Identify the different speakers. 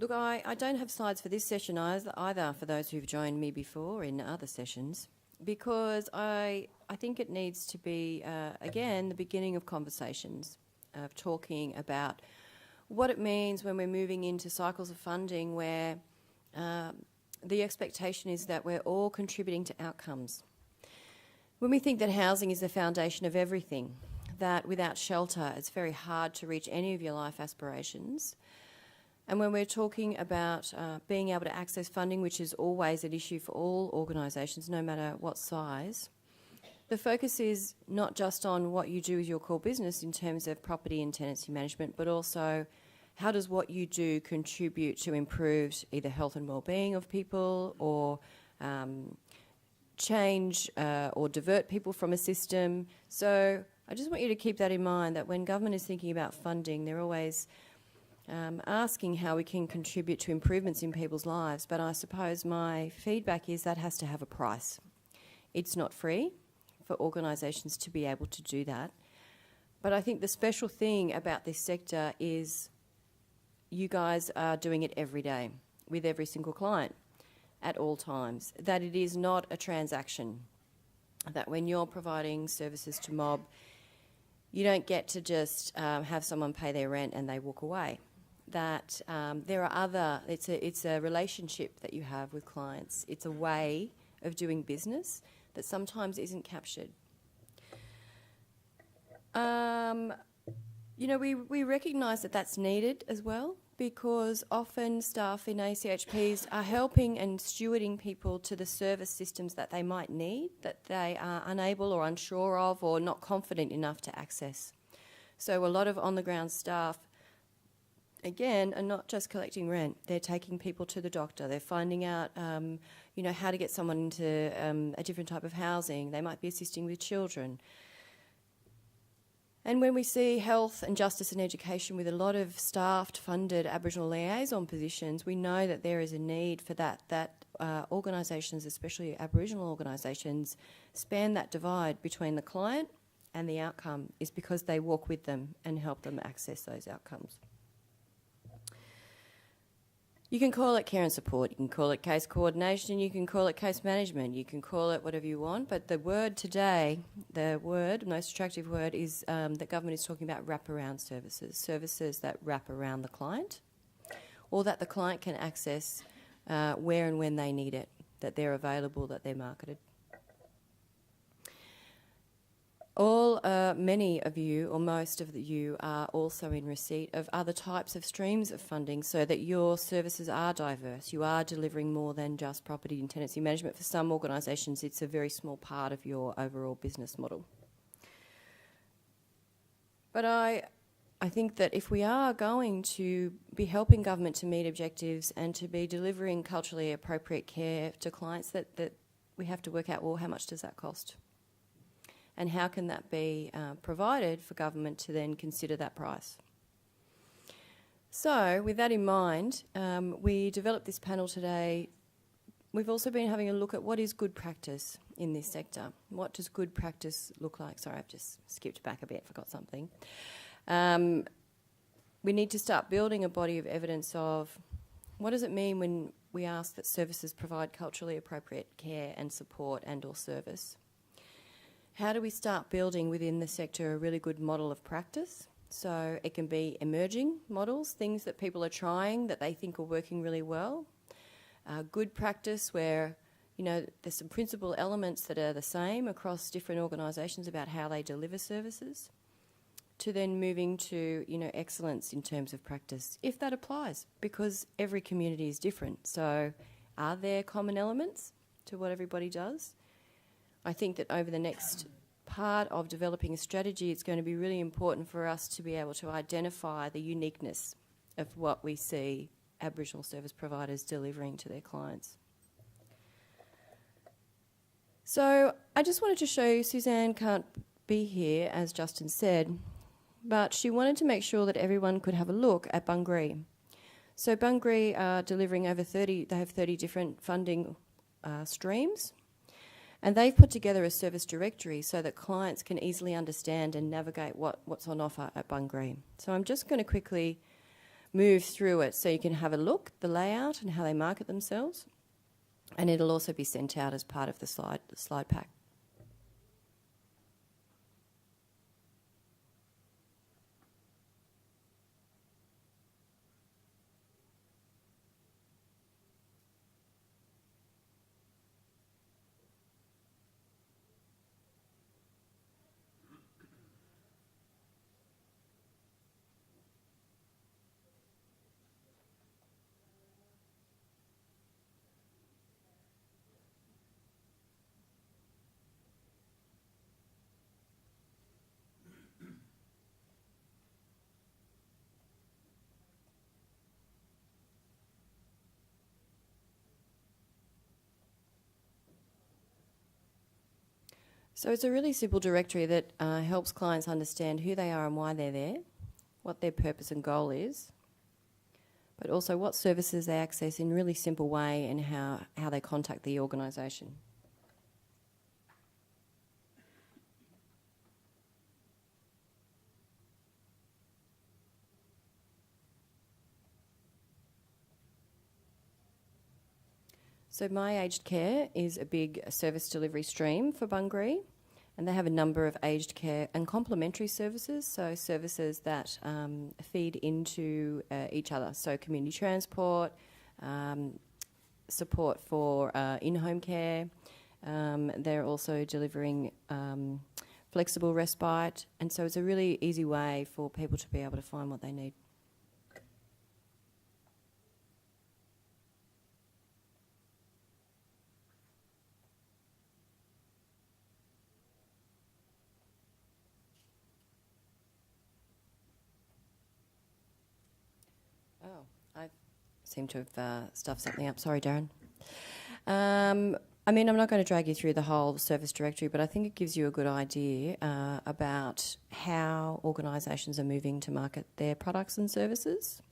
Speaker 1: Look, I don't have slides for this session either for those who've joined me before in other sessions, because I think it needs to be, again, the beginning of conversations, of talking about what it means when we're moving into cycles of funding where the expectation is that we're all contributing to outcomes. When we think that housing is the foundation of everything, that without shelter it's very hard to reach any of your life aspirations, and when we're talking about being able to access funding, which is always an issue for all organisations, no matter what size, the focus is not just on what you do with your core business in terms of property and tenancy management, but also how does what you do contribute to improved either health and well-being of people, or change or divert people from a system. So I just want you to keep that in mind, that when government is thinking about funding, they're always asking how we can contribute to improvements in people's lives. But I suppose my feedback is that has to have a price. It's not free for organisations to be able to do that. But I think the special thing about this sector is you guys are doing it every day with every single client at all times, that it is not a transaction, that when you're providing services to mob, you don't get to just have someone pay their rent and they walk away. That there are other, it's a relationship that you have with clients. It's a way of doing business that sometimes isn't captured. You know, we recognise that that's needed as well, because often staff in ACHPs are helping and stewarding people to the service systems that they might need, that they are unable or unsure of or not confident enough to access. So a lot of on-the-ground staff, again, are not just collecting rent. They're taking people to the doctor. They're finding out, you know, how to get someone into a different type of housing. They might be assisting with children. And when we see health and justice and education with a lot of staffed, funded Aboriginal liaison positions, we know that there is a need for that organisations, especially Aboriginal organisations, span that divide between the client and the outcome, is because they walk with them and help them access those outcomes. You can call it care and support, you can call it case coordination, you can call it case management, you can call it whatever you want, but the word today, the most attractive word is that government is talking about wraparound services, services that wrap around the client, or that the client can access where and when they need it, that they're available, that they're marketed. Many of you, or most of you, are also in receipt of other types of streams of funding, so that your services are diverse. You are delivering more than just property and tenancy management. For some organisations, it's a very small part of your overall business model. But I think that if we are going to be helping government to meet objectives and to be delivering culturally appropriate care to clients, that we have to work out, well, how much does that cost? And how can that be provided for government to then consider that price? So, with that in mind, we developed this panel today. We've also been having a look at what is good practice in this sector. What does good practice look like? Sorry, I've just skipped back a bit, forgot something. We need to start building a body of evidence of what does it mean when we ask that services provide culturally appropriate care and support and or service. How do we start building within the sector a really good model of practice? So it can be emerging models, things that people are trying that they think are working really well. Good practice where, you know, there's some principal elements that are the same across different organisations about how they deliver services, to then moving to, you know, excellence in terms of practice, if that applies, because every community is different. So are there common elements to what everybody does? I think that over the next part of developing a strategy, it's going to be really important for us to be able to identify the uniqueness of what we see Aboriginal service providers delivering to their clients. So I just wanted to show you, Suzanne can't be here, as Justin said, but she wanted to make sure that everyone could have a look at Bungaree. So Bungaree are delivering over 30, they have 30 different funding streams. And they've put together a service directory so that clients can easily understand and navigate what's on offer at Bungaree. So I'm just going to quickly move through it so you can have a look, the layout and how they market themselves. And it'll also be sent out as part of the slide pack. So it's a really simple directory that helps clients understand who they are and why they're there, what their purpose and goal is, but also what services they access in a really simple way and how they contact the organisation. So My Aged Care is a big service delivery stream for Bungaree, and they have a number of aged care and complementary services, so services that feed into each other. So community transport, support for in-home care. They're also delivering flexible respite, and so it's a really easy way for people to be able to find what they need. Oh, I seem to have stuffed something up. Sorry, Darren. I mean, I'm not going to drag you through the whole service directory, but I think it gives you a good idea about how organisations are moving to market their products and services.